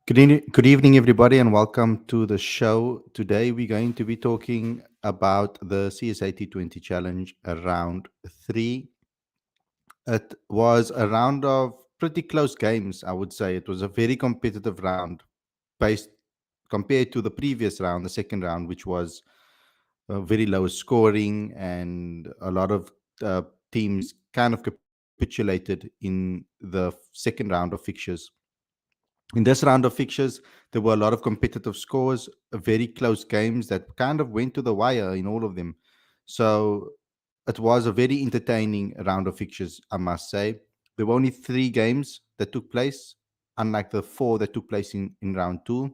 Good evening, everybody, and welcome to the show. Today, we're going to be talking about the CSA T20 Challenge round three. It was a round of pretty close games, I would say. It was a very competitive round based compared to the previous round, the second round, which was very low scoring and a lot of uh, teams kind of capitulated in the second round of fixtures. In this round of fixtures, there were a lot of competitive scores, very close games that kind of went to the wire in all of them. So it was a very entertaining round of fixtures, I must say. There were only three games that took place, unlike the four that took place in round two.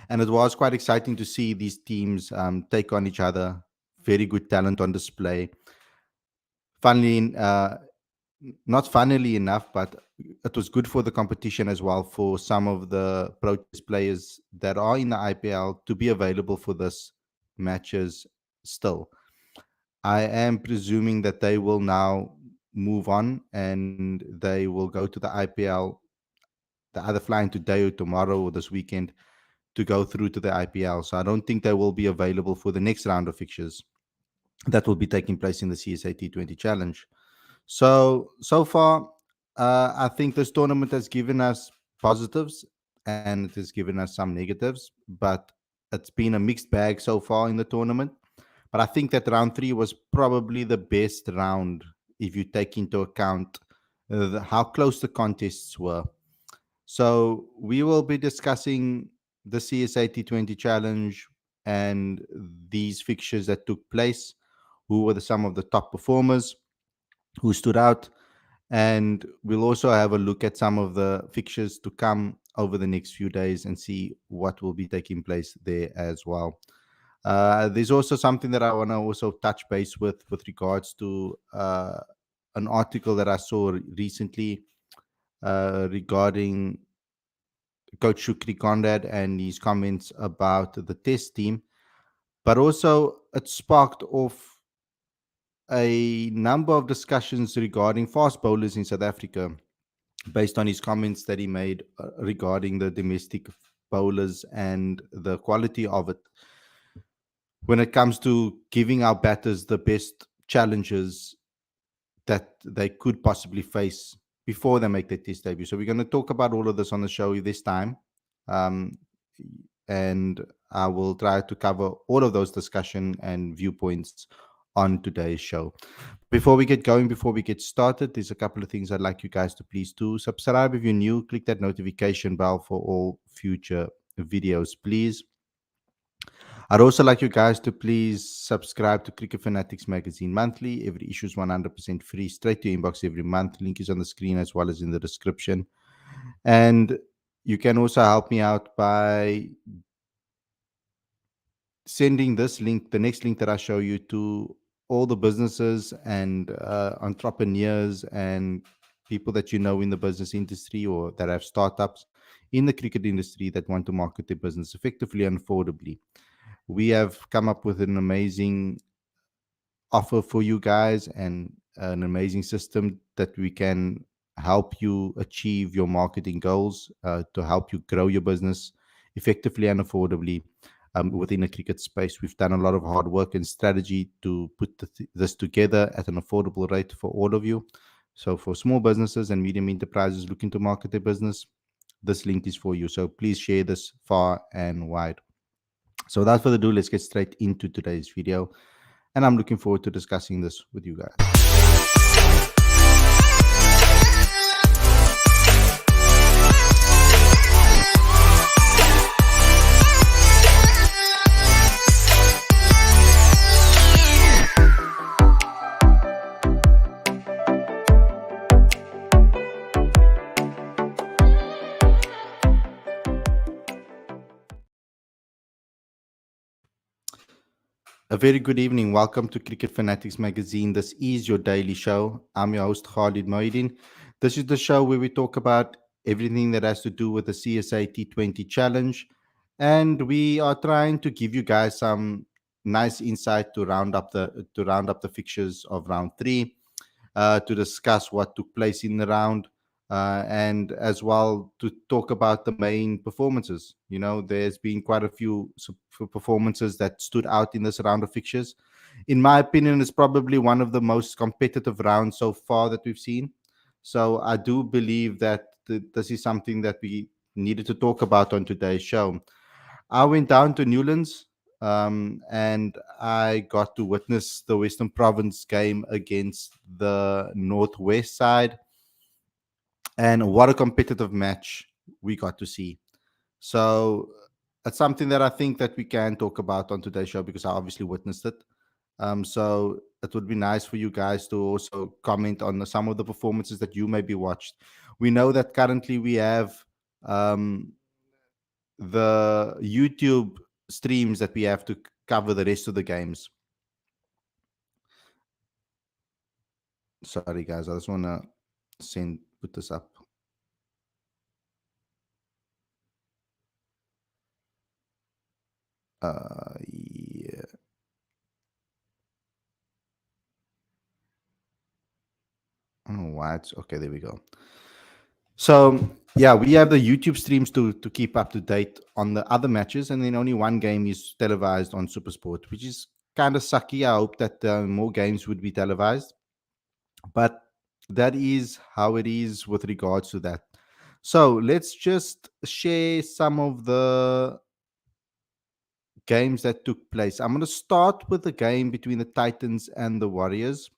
And it was quite exciting to see these teams take on each other. Very good talent on display. Funnily, not funnily enough, but it was good for the competition as well for some of the protest players that are in the IPL to be available for this matches still. I am presuming that they will now move on and they will go to the IPL, the either flying today or tomorrow or this weekend to go through to the IPL. So I don't think they will be available for the next round of fixtures that will be taking place in the CSA T20 Challenge. So far, I think this tournament has given us positives and it has given us some negatives, but it's been a mixed bag so far in the tournament. But I think that round three was probably the best round if you take into account how close the contests were. So we will be discussing the CSA T20 Challenge and these fixtures that took place. Who were some of the top performers? Who stood out? And we'll also have a look at some of the fixtures to come over the next few days and see what will be taking place there as well. There's also something that I want to also touch base with regards to an article that I saw recently regarding Coach Shukri Conrad and his comments about the test team, but also it sparked off a number of discussions regarding fast bowlers in South Africa based on his comments that he made regarding the domestic bowlers and the quality of it when it comes to giving our batters the best challenges that they could possibly face before they make their test debut. So we're going to talk about all of this on the show this time. Um, and I will try to cover all of those discussion and viewpoints on today's show. Before we get going, before we get started, there's a couple of things I'd like you guys to please do. Subscribe if you're new, click that notification bell for all future videos, please. I'd also like you guys to please subscribe to Cricket Fanatics Magazine monthly. Every issue is 100% free, straight to your inbox every month. Link is on the screen as well as in the description. And you can also help me out by sending this link, the next link that I show you, to all the businesses and entrepreneurs and people that you know in the business industry or that have startups in the cricket industry that want to market their business effectively and affordably. We have come up with an amazing offer for you guys and an amazing system that we can help you achieve your marketing goals, to help you grow your business effectively and affordably within a cricket space. We've done a lot of hard work and strategy to put this together at an affordable rate for all of you. So for small businesses and medium enterprises looking to market their business, this link is for you. So please share this far and wide. So without further ado, let's get straight into today's video. And I'm looking forward to discussing this with you guys. A very good evening. Welcome to Cricket Fanatics Magazine. This is your daily show. I'm your host, Khalid Moeddin. This is the show where we talk about everything that has to do with the CSA T20 Challenge. And we are trying to give you guys some nice insight to round up the fixtures of round three, to discuss what took place in the round, and as well to talk about the main performances. There's been quite a few performances that stood out in this round of fixtures. In my opinion, it's probably one of the most competitive rounds so far that we've seen. So I do believe that this is something that we needed to talk about on today's show. I went down to Newlands, and I got to witness the Western Province game against the Northwest side. And what a competitive match we got to see. So it's something that I think that we can talk about on today's show because I obviously witnessed it. So it would be nice for you guys to also comment on some of the performances that you maybe watched. We know that currently we have um, the YouTube streams that we have to cover the rest of the games. Sorry, guys, I just want to put this up. Yeah. I don't know why it's okay. There we go. So yeah, we have the YouTube streams to keep up to date on the other matches, and then only one game is televised on SuperSport, which is kind of sucky. I hope that more games would be televised, but that is how it is with regards to that. So let's just share some of the games that took place. I'm going to start with the game between the Titans and the Warriors.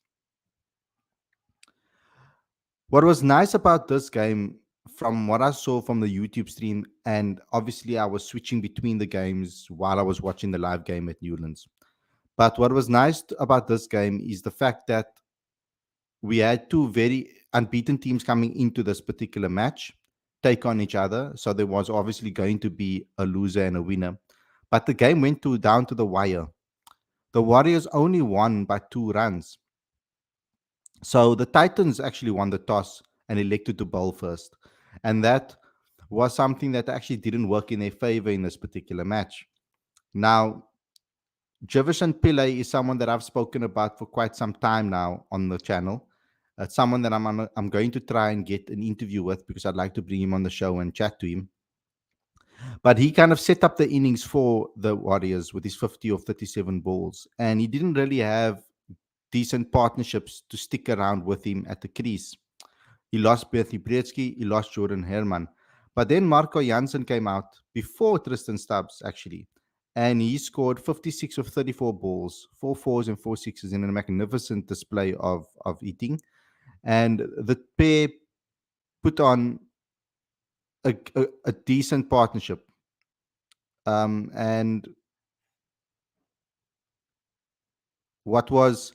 What was nice about this game, from what I saw from the YouTube stream, and obviously I was switching between the games while I was watching the live game at Newlands. But what was nice about this game is the fact that we had two very unbeaten teams coming into this particular match take on each other. So there was obviously going to be a loser and a winner. But the game went down to the wire. The Warriors only won by 2 runs. So the Titans actually won the toss and elected to bowl first. And that was something that actually didn't work in their favor in this particular match. Now, Jefferson Pillay is someone that I've spoken about for quite some time now on the channel. Someone that I'm going to try and get an interview with because I'd like to bring him on the show and chat to him. But he kind of set up the innings for the Warriors with his 50 or 37 balls, and he didn't really have decent partnerships to stick around with him at the crease. He lost Bertie Bretsky, he lost Jordan Herman. But then Marco Jansen came out before Tristan Stubbs, actually, and he scored 56 of 34 balls, 4 4s and 4 6s in a magnificent display of eating. And the pair put on a decent partnership. And what was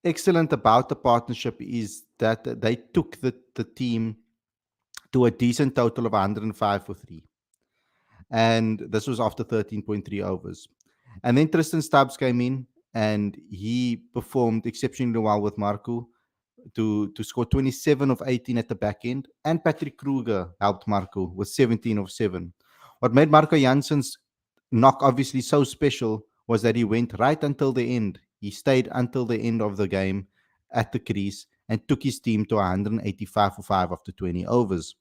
excellent about the partnership is that they took the team to a decent total of 105 for 3. And this was after 13.3 overs. And then Tristan Stubbs came in and he performed exceptionally well with Marco to score 27 of 18 at the back end. And Patrick Kruger helped Marco with 17 of 7. What made Marco Jansen's knock obviously so special was that he went right until the end. He stayed until the end of the game at the crease and took his team to 185 for 5 after 20 overs.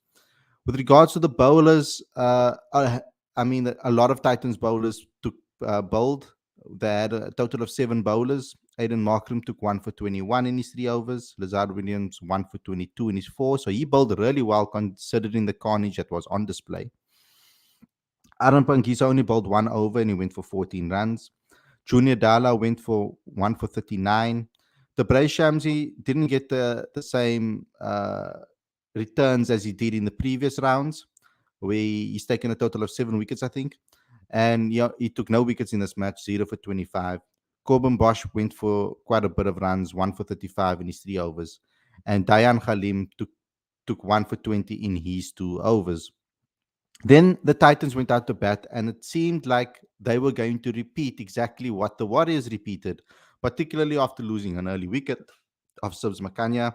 With regards to the bowlers, I mean, a lot of Titans bowlers took bowled. They had a total of 7 bowlers. Aiden Markram took 1 for 21 in his 3 overs. Lazard Williams 1 for 22 in his 4. So he bowled really well considering the carnage that was on display. Aaron Pangisa only bowled 1 over and he went for 14 runs. Junior Dala went for 1 for 39. The Bray Shamsi didn't get the same returns as he did in the previous rounds, where he's taken a total of 7 wickets, I think. And yeah, he took no wickets in this match, 0 for 25. Corbin Bosch went for quite a bit of runs, 1 for 35 in his 3 overs. And Dayan Khalim took 1 for 20 in his 2 overs. Then the Titans went out to bat, and it seemed like they were going to repeat exactly what the Warriors repeated, particularly after losing an early wicket of Subs Makanya.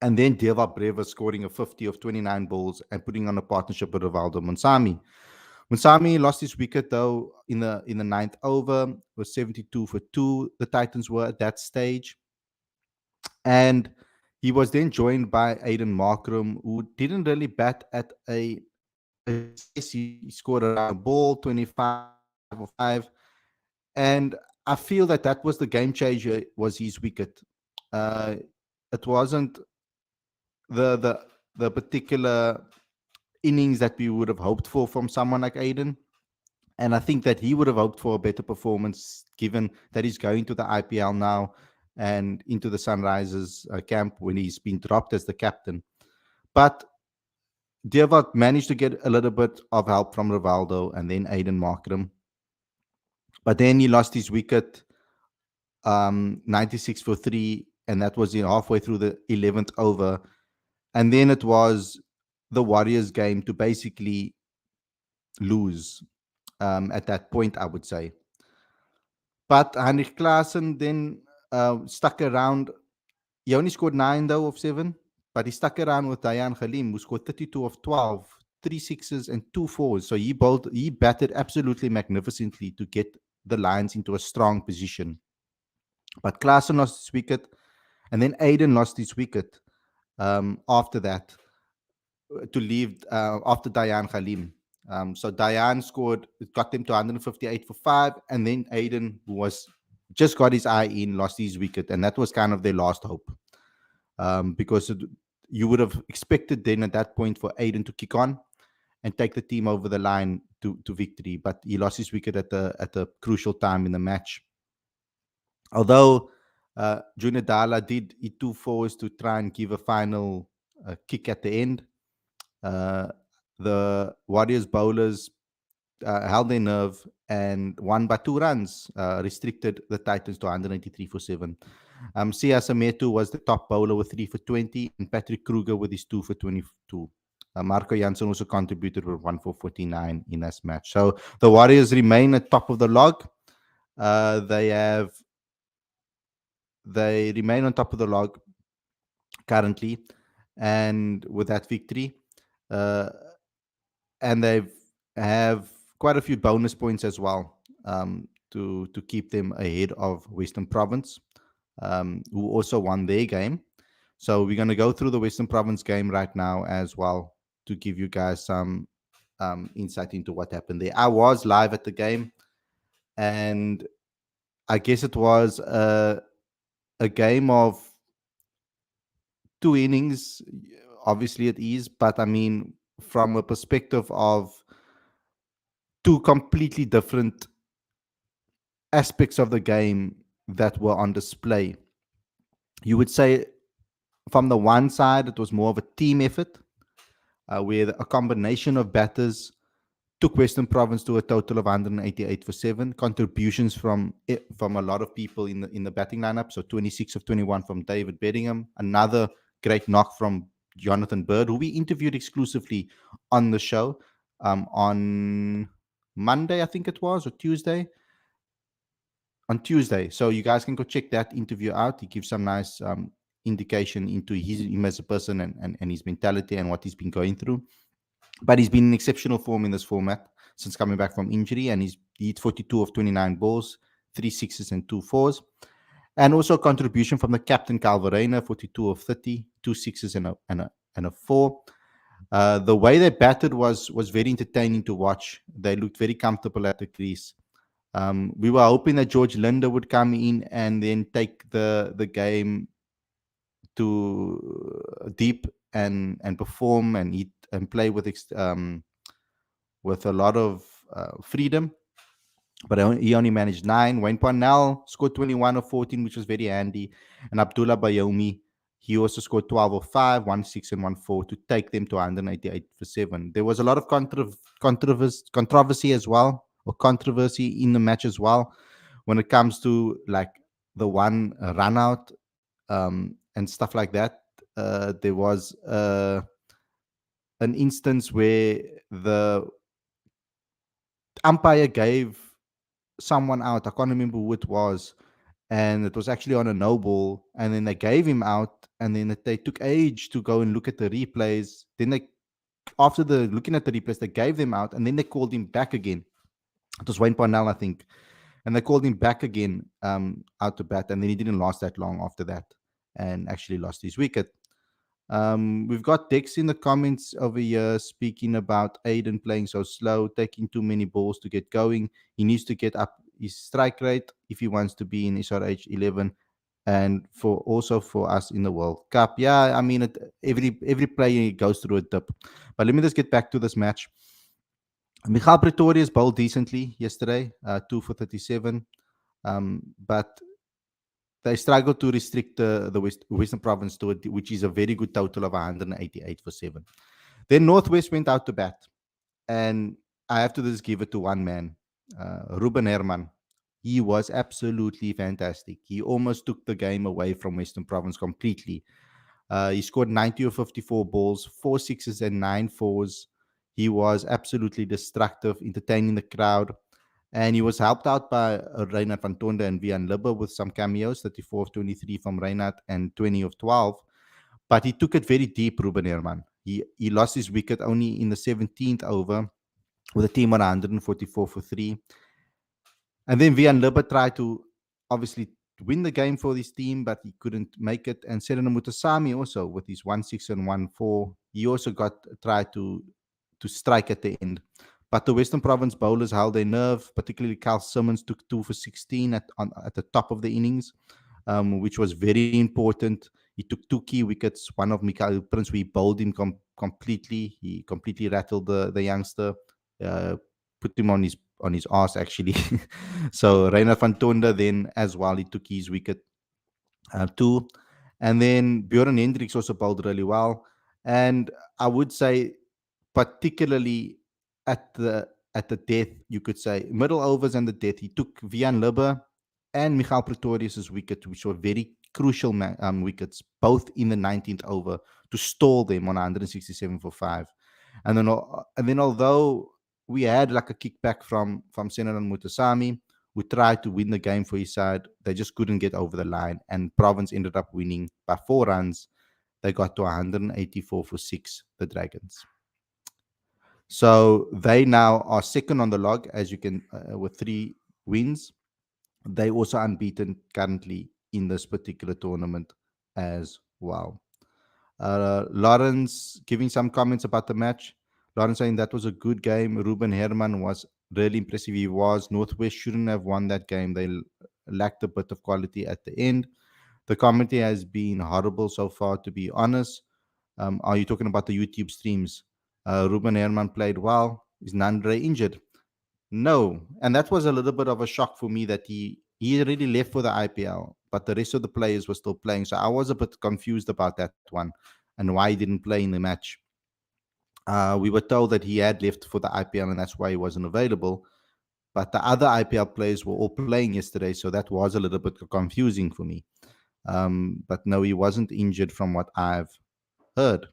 And then Deva Breva scoring a 50 of 29 balls and putting on a partnership with Rivaldo Munsami. Munsami lost his wicket though in the ninth over. It was 72 for 2. The Titans were at that stage. And He was then joined by Aiden Markram, who didn't really bat at a success. He scored around the ball, 25 or 5. And I feel that that was the game changer, was his wicket. Uh, it wasn't the the particular innings that we would have hoped for from someone like Aiden. And I think that he would have hoped for a better performance, given that he's going to the IPL now and into the Sunrisers camp when he's been dropped as the captain. But Devat managed to get a little bit of help from Rivaldo and then Aiden Markram. But then he lost his wicket, 96 for 3, and that was halfway through the 11th over. And then it was the Warriors game to basically lose at that point, I would say. But Heinrich Klaassen then stuck around. He only scored 9, though, of 7, but he stuck around with Dayan Khalim, who scored 32 of 12, 3 sixes and 2 fours. So he batted absolutely magnificently to get the Lions into a strong position. But Klaassen lost his wicket, and then Aiden lost his wicket after that to leave after Dayan Khalim. So Dayan scored, it got them to 158 for 5, and then Aiden, who was just got his eye in, lost his wicket, and that was kind of their last hope. Because you would have expected then at that point for Aiden to kick on and take the team over the line to victory, but he lost his wicket at the crucial time in the match. Although Junidala did hit 2 fours to try and give a final kick at the end, the Warriors bowlers held their nerve and won by 2 runs, restricted the Titans to 183 for 7. CSA Metu was the top bowler with 3 for 20, and Patrick Kruger with his 2 for 22. Marco Janssen also contributed with 1 for 49 in this match. So the Warriors remain at top of the log. They remain on top of the log currently, and with that victory, and they have quite a few bonus points as well, to keep them ahead of Western Province, who also won their game. So we're going to go through the Western Province game right now as well to give you guys some insight into what happened there. I was live at the game, and I guess it was a game of 2 innings. Obviously, it is, but I mean, from a perspective of 2 completely different aspects of the game that were on display. You would say from the one side, it was more of a team effort, where a combination of batters took Western Province to a total of 188 for 7. Contributions from a lot of people in the batting lineup. So 26 of 21 from David Bedingham. Another great knock from Jonathan Bird, who we interviewed exclusively on the show on Monday, I think it was, or Tuesday. On Tuesday. So you guys can go check that interview out. He gives some nice indication into him as a person and his mentality and what he's been going through. But he's been in exceptional form in this format since coming back from injury, and he hit 42 of 29 balls, 3 sixes and 2 fours. And also a contribution from the captain, Calvarena, 42 of 30, 2 sixes and a 4. The way they batted was very entertaining to watch. They looked very comfortable at the crease. We were hoping that George Linder would come in and then take the game to deep and perform and hit and play with a lot of freedom. But he only managed 9. Wayne Parnell scored 21 of 14, which was very handy. And Abdullah Bayomi, he also scored 12 of 5, 1 6 and 1 4 to take them to 188 for 7. There was a lot of controversy as well, or controversy in the match as well, when it comes to like the one run out and stuff like that. There was an instance where the umpire gave someone out. I can't remember who it was, and it was actually on a no ball. And then they gave him out, and then they took age to go and look at the replays. Then after looking at the replays, they gave them out, and then they called him back again. It was Wayne Parnell, I think, and they called him back again out to bat, and then he didn't last that long after that, and actually lost his wicket. We've got Dex in the comments over here speaking about Aiden playing so slow, taking too many balls to get going. He needs to get up his strike rate if he wants to be in SRH 11 and for also for us in the World Cup. Yeah, I mean, every player goes through a dip. But let me just get back to this match. Michal Pretorius bowled decently yesterday, 2 for 37. But they struggled to restrict the Western Province to it, which is a very good total of 188 for 7. Then Northwest went out to bat, and I have to just give it to one man, Ruben Herman. He was absolutely fantastic. He almost took the game away from Western Province completely. He scored 90 or 54 balls, 4 sixes and 9 fours. He was absolutely destructive, entertaining the crowd. And he was helped out by Reinhard van Tonde and Vian Libbe with some cameos, 34 of 23 from Reinhard and 20 of 12. But he took it very deep, Ruben Herman. He lost his wicket only in the 17th over with a team on 144 for 3. And then Vian Libbe tried to obviously win the game for his team, but he couldn't make it. And Serena Mutasami also with his 1-6 and 1-4, he also tried to strike at the end. But the Western Province bowlers held their nerve, particularly Carl Simmons took 2 for 16 at the top of the innings, which was very important. He took 2 key wickets, one of Mikael Prince, we bowled him completely. He completely rattled the youngster, uh, put him on his ass actually. So Reiner van Tonde then as well, he took his wicket too. And then Bjorn Hendricks also bowled really well. And I would say particularly at the death, you could say, middle overs and the death, he took Vian Libbe and Michal Pretorius's wicket, which were very crucial wickets, both in the 19th over to stall them on 167 for 5. And then although we had like a kickback from Senaran Mutasami, who tried to win the game for his side, they just couldn't get over the line, and Province ended up winning by 4 runs. They got to 184 for 6, the Dragons. So they now are second on the log, as you can, with 3 wins. They also unbeaten currently in this particular tournament as well. Lawrence giving some comments about the match. Lawrence saying that was a good game. Ruben Herman was really impressive. He was. Northwest shouldn't have won that game. They lacked a bit of quality at the end. The commentary has been horrible so far, to be honest. Are you talking about the YouTube streams? Ruben Herman played well. Is Nandre injured? No. And that was a little bit of a shock for me that he already left for the IPL, but the rest of the players were still playing. So I was a bit confused about that one and why he didn't play in the match. We were told that he had left for the IPL and that's why he wasn't available. But the other IPL players were all playing yesterday, so that was a little bit confusing for me. But no, he wasn't injured from what I've heard.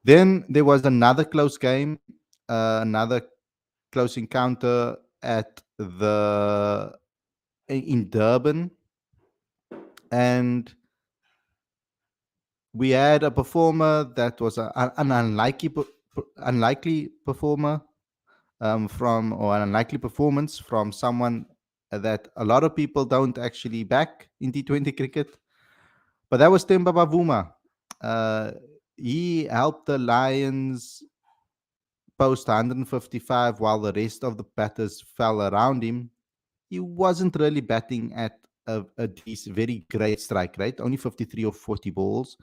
Then there was another close game, another close encounter in Durban, and we had a performer that was an unlikely performer or an unlikely performance from someone that a lot of people don't actually back in T20 cricket. But that was Temba Bavuma. He helped the Lions post 155 while the rest of the batters fell around him. He wasn't really batting at a decent, very great strike rate, only 53 or 40 balls,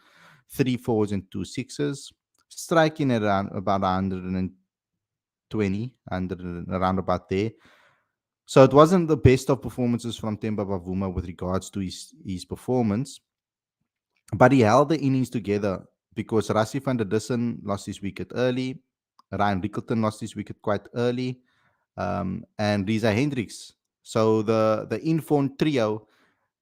3 4s and 2 6s, striking around about 120, around about there. So it wasn't the best of performances from Temba Bavuma with regards to his performance, but he held the innings together because Rassie van der Dussen lost his wicket early, Ryan Rickelton lost his wicket quite early, and Riza Hendricks. So the informed trio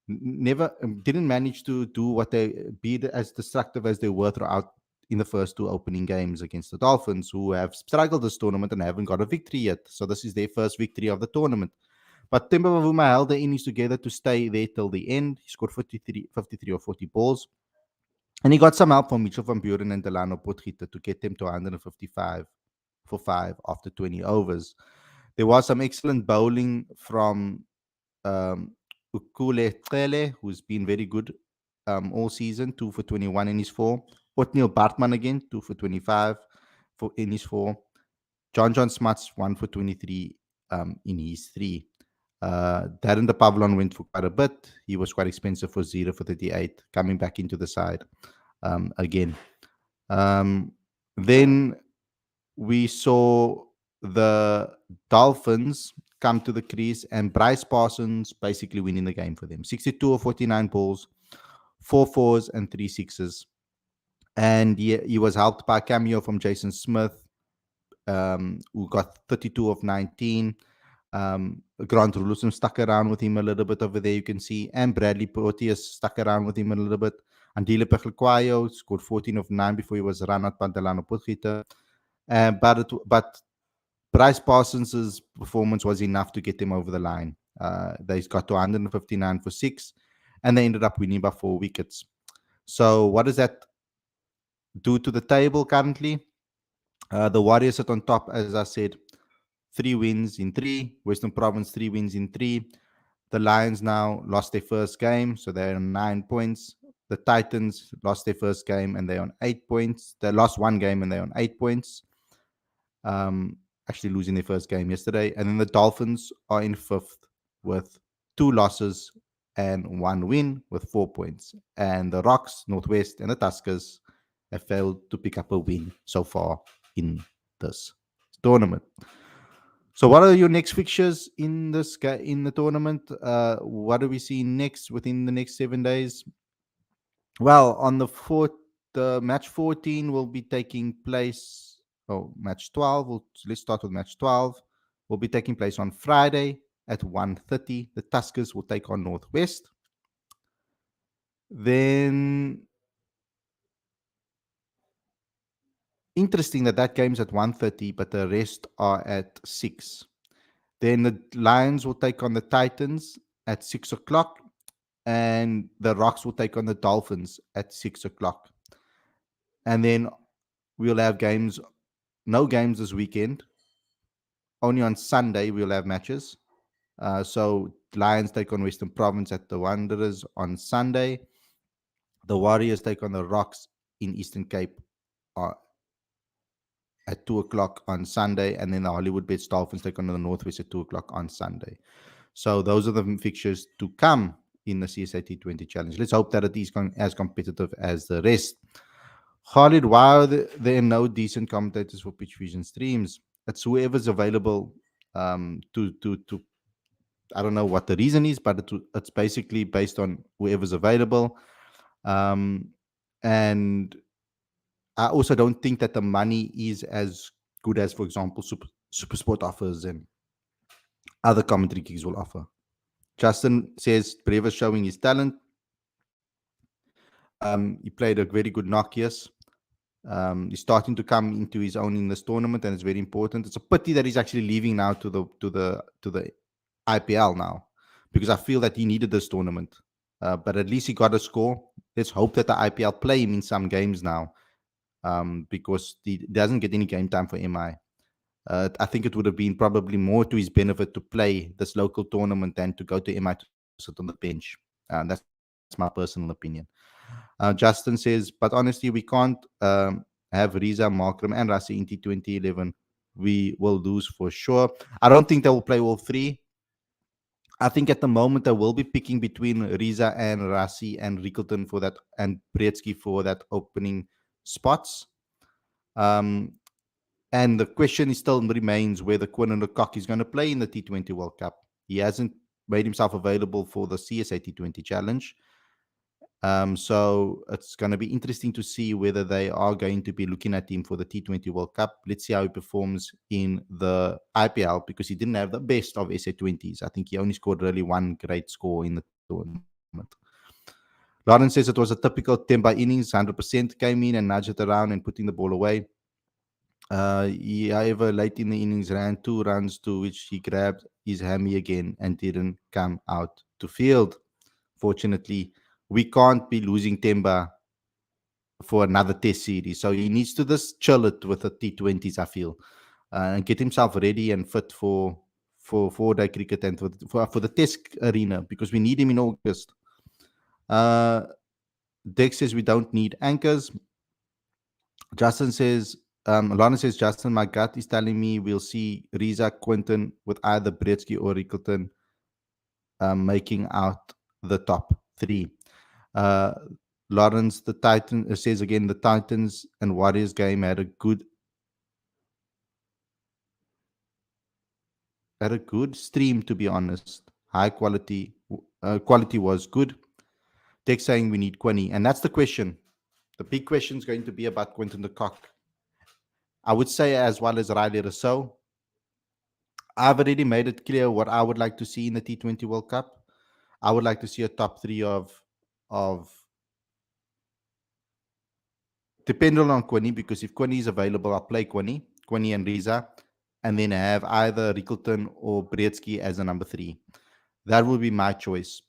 never didn't manage to do what they be as destructive as they were throughout in the first 2 opening games against the Dolphins, who have struggled this tournament and haven't got a victory yet. So this is their first victory of the tournament. But Temba Bavuma held the innings together to stay there till the end. He scored 53 or 40 balls. And he got some help from Mitchell van Buren and Delano Potgieter to get them to 155 for 5 after 20 overs. There was some excellent bowling from Ukule Tele, who's been very good all season, 2 for 21 in his 4. Otniel Bartman again, 2 for 25 in his four. John Smuts, 1 for 23 in his three. Darren de Pavlon went for quite a bit. He was quite expensive for 0 for 38, coming back into the side again. Then we saw the Dolphins come to the crease and Bryce Parsons basically winning the game for them. 62 or 49 balls, 4 4s and 3 6s. And he was helped by a cameo from Jason Smith, who got 32 of 19. Grant Rulusum stuck around with him a little bit over there, you can see. And Bradley Proteus stuck around with him a little bit. Andile Pechelquayo scored 14 of 9 before he was run out by Delano Potgieter. But Bryce Parsons' performance was enough to get them over the line. They got to 159 for 6, and they ended up winning by 4 wickets. So what does that do to the table currently? The Warriors sit on top, as I said, 3 wins in 3. Western Province, 3 wins in 3. The Lions now lost their first game, so they're on 9 points. The Titans lost their first game, and they're on 8 points. They lost one game, and they're on 8 points. Actually losing their first game yesterday. And then the Dolphins are in 5th with 2 losses and 1 win with 4 points. And the Rocks, Northwest, and the Tuskers have failed to pick up a win so far in this tournament. So what are your next fixtures in the tournament? What do we see next within the next 7 days? Well, on the match 14 will be taking place. Match 12. Let's start with match 12. Will be taking place on Friday at 1:30. The Tuskers will take on Northwest. Then, interesting that game's at 1:30, but the rest are at 6. Then the Lions will take on the Titans at 6 o'clock, and the Rocks will take on the Dolphins at 6 o'clock. And then we'll have games. No games this weekend. Only on Sunday we'll have matches. So Lions take on Western Province at the Wanderers on Sunday. The Warriors take on the Rocks in Eastern Cape at 2 o'clock on Sunday. And then the Hollywood Bets Dolphins take on the Northwest at 2 o'clock on Sunday. So those are the fixtures to come in the CSA T20 Challenge. Let's hope that it is as competitive as the rest. Khalid, why are there no decent commentators for Pitch Vision streams? It's whoever's available to I don't know what the reason is, but it's basically based on whoever's available. And I also don't think that the money is as good as, for example, Super Sport offers and other commentary gigs will offer. Justin says Brevis showing his talent. He played a very good knock, yes. He's starting to come into his own in this tournament, and it's very important. It's a pity that he's actually leaving now to the IPL now, because I feel that he needed this tournament. But at least he got a score. Let's hope that the IPL play him in some games now, because he doesn't get any game time for MI. I think it would have been probably more to his benefit to play this local tournament than to go to MI to sit on the bench. That's my personal opinion. Justin says, but honestly, we can't have Riza, Markram, and Rassi in T2011. We will lose for sure. I don't think they will play all 3. I think at the moment they will be picking between Riza and Rassi and Rickleton for that, and Bretsky for that opening spots. And the question still remains whether Quinn Lecoq is going to play in the T20 World Cup. He hasn't made himself available for the CSA T20 Challenge. So it's going to be interesting to see whether they are going to be looking at him for the T20 World Cup. Let's see how he performs in the IPL, because he didn't have the best of SA20s. I think he only scored really one great score in the tournament. Lauren says it was a typical Temba innings, 100% came in and nudged it around and putting the ball away. However, late in the innings ran 2 runs, to which he grabbed his hammy again and didn't come out to field. Fortunately, we can't be losing Temba for another test series. So he needs to just chill it with the T20s, I feel, and get himself ready and fit for 4-day cricket and for the test arena, because we need him in August. Dex says we don't need anchors. Justin says, Lana says, Justin, my gut is telling me we'll see Riza Quinton with either Bretsky or Rickleton making out the top three. Uh, Lawrence, the Titan says again, the Titans and Warriors game had a good stream. To be honest, high quality. Quality was good. Tech saying we need Quinny, and that's the question. The big question is going to be about Quinton de Kock. I would say, as well as Riley Rousseau, I've already made it clear what I would like to see in the T20 World Cup. I would like to see a top three of depending on Quinny, because if Quinny is available, I'll play Quinny and Riza, and then have either Rickleton or Bretsky as a number three. That would be my choice.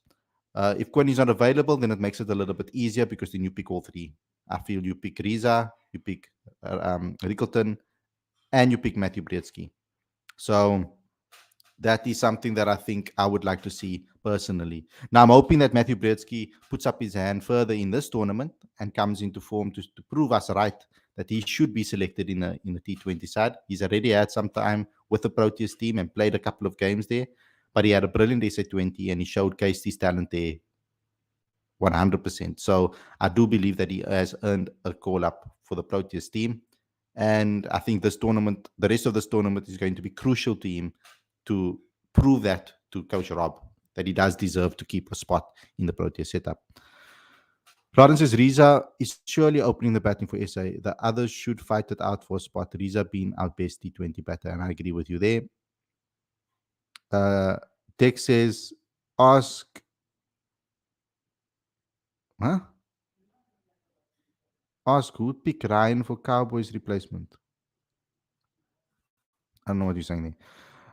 If Quinny is not available, then it makes it a little bit easier because then you pick all three. I feel you pick Riza, you pick Rickleton, and you pick Matthew Bretsky. So that is something that I think I would like to see personally. Now, I'm hoping that Matthew Bretsky puts up his hand further in this tournament and comes into form to prove us right that he should be selected in the T20 side. He's already had some time with the Proteas team and played a couple of games there, but he had a brilliant SA20 and he showcased his talent there 100%. So I do believe that he has earned a call up for the Proteas team. And I think this tournament, the rest of this tournament, is going to be crucial to him to prove that to Coach Rob that he does deserve to keep a spot in the Proteas setup. Florence says Riza is surely opening the batting for SA. The others should fight it out for a spot. Riza being our best T20 batter, and I agree with you there. Dex says, ask, huh? Ask who'd pick Ryan for Cowboys replacement. I don't know what you're saying there.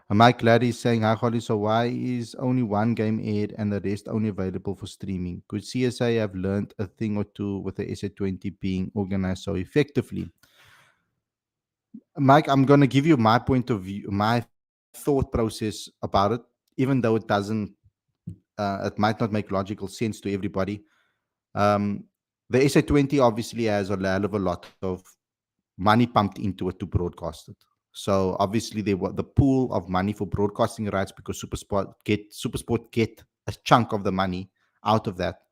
Mike Laddie is saying, hi, Holly. So why is only one game aired and the rest only available for streaming? Could CSA have learned a thing or two with the SA20 being organized so effectively? Mike, I'm going to give you my point of view, my thought process about it, even though it might not make logical sense to everybody. The SA20 obviously has a hell of a lot of money pumped into it to broadcast it. So obviously there was the pool of money for broadcasting rights because Supersport get a chunk of the money out of that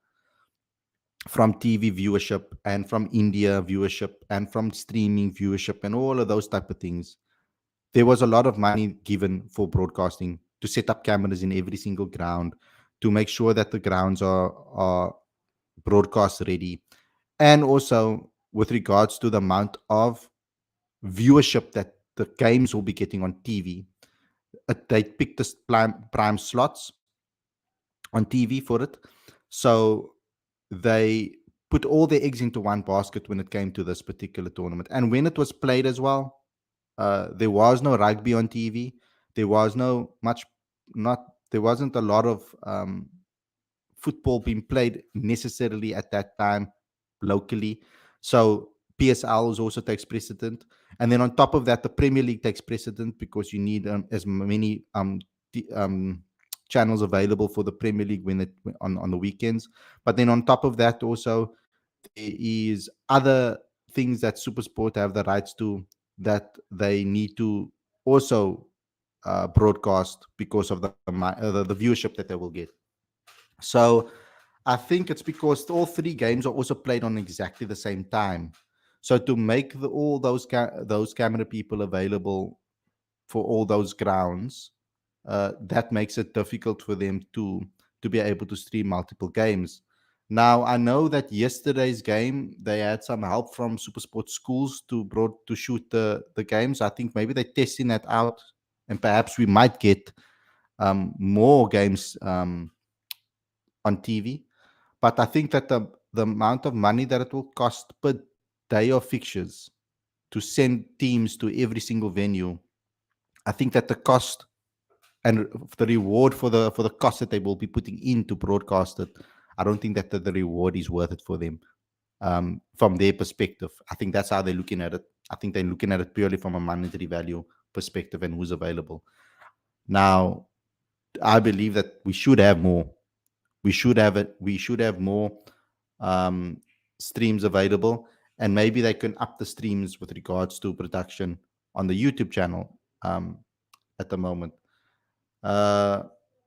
from TV viewership and from India viewership and from streaming viewership and all of those type of things. There was a lot of money given for broadcasting to set up cameras in every single ground to make sure that the grounds are broadcast ready, and also with regards to the amount of viewership that the games will be getting on TV. They picked the prime slots on TV for it. So they put all their eggs into one basket when it came to this particular tournament. And when it was played as well, there was no rugby on TV. There was there wasn't a lot of football being played necessarily at that time locally. So PSL also takes precedent. And then on top of that, the Premier League takes precedent because you need as many channels available for the Premier League on the weekends. But then on top of that, also there is other things that Supersport have the rights to that they need to also broadcast because of the viewership that they will get. So I think it's because all three games are also played on exactly the same time. So to make all those camera people available for all those grounds, that makes it difficult for them to be able to stream multiple games. Now I know that yesterday's game they had some help from Supersport schools to shoot the games. I think maybe they're testing that out, and perhaps we might get more games on TV. But I think that the amount of money that it will cost per day of fixtures to send teams to every single venue, I think that the cost and the reward for the cost that they will be putting in to broadcast it, I don't think that the reward is worth it for them from their perspective. I think that's how they're looking at it. I think they're looking at it purely from a monetary value perspective and who's available. Now, I believe that we should have more. We should have it. We should have more streams available. and maybe they can up the streams with regards to production on the YouTube channel at the moment. Uh,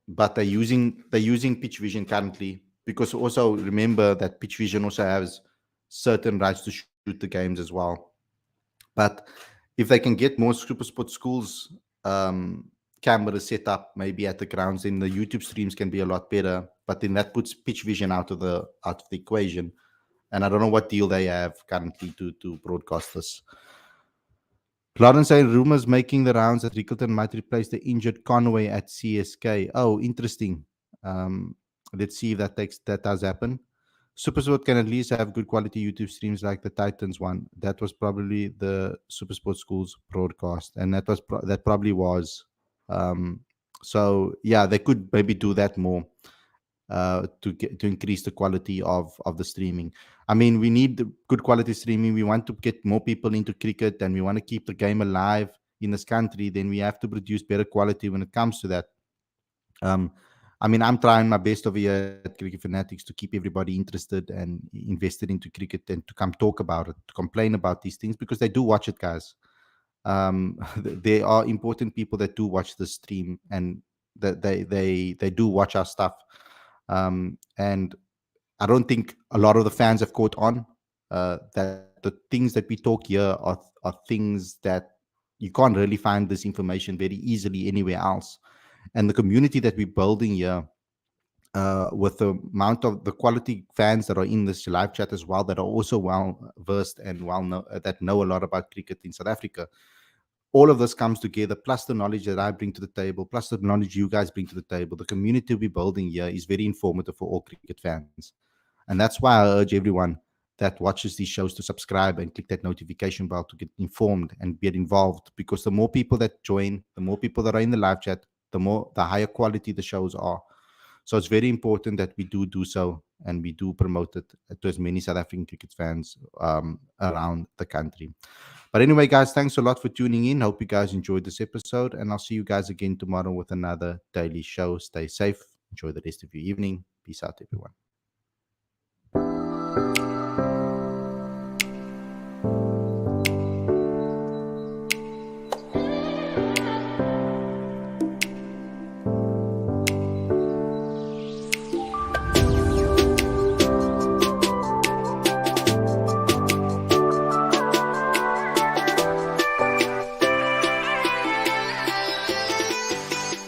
but they're using Pitch Vision currently, because also remember that Pitch Vision also has certain rights to shoot the games as well. But if they can get more super sport schools cameras set up maybe at the grounds, then the YouTube streams can be a lot better. But then that puts Pitch Vision out of the equation, and I don't know what deal they have currently to broadcast this. Lawrence saying rumors making the rounds that Rickleton might replace the injured Conway at CSK. Oh, interesting. Um, let's see if that does happen. Supersport can at least have good quality YouTube streams like the Titans one. That was probably the Supersport Schools broadcast, and that probably was. Um, so yeah, they could maybe do that more to increase the quality of the streaming. I mean, we need the good quality streaming. We want to get more people into cricket, and we want to keep the game alive in this country. Then we have to produce better quality when it comes to that. Um, I mean, I'm trying my best over here at Cricket Fanatics to keep everybody interested and invested into cricket, and to come talk about it, to complain about these things, because they do watch it, guys. There are important people that do watch the stream, and that they do watch our stuff. And I don't think a lot of the fans have caught on that the things that we talk here are things that you can't really find this information very easily anywhere else. And the community that we're building here, with the amount of the quality fans that are in this live chat as well, that are also well versed and that know a lot about cricket in South Africa. All of this comes together, plus the knowledge that I bring to the table, plus the knowledge you guys bring to the table. The community we're building here is very informative for all cricket fans. And that's why I urge everyone that watches these shows to subscribe and click that notification bell to get informed and get involved. Because the more people that join, the more people that are in the live chat, the higher quality the shows are. So it's very important that we do so, and we do promote it to as many South African cricket fans around the country. But anyway, guys, thanks a lot for tuning in. Hope you guys enjoyed this episode, and I'll see you guys again tomorrow with another daily show. Stay safe. Enjoy the rest of your evening. Peace out, everyone.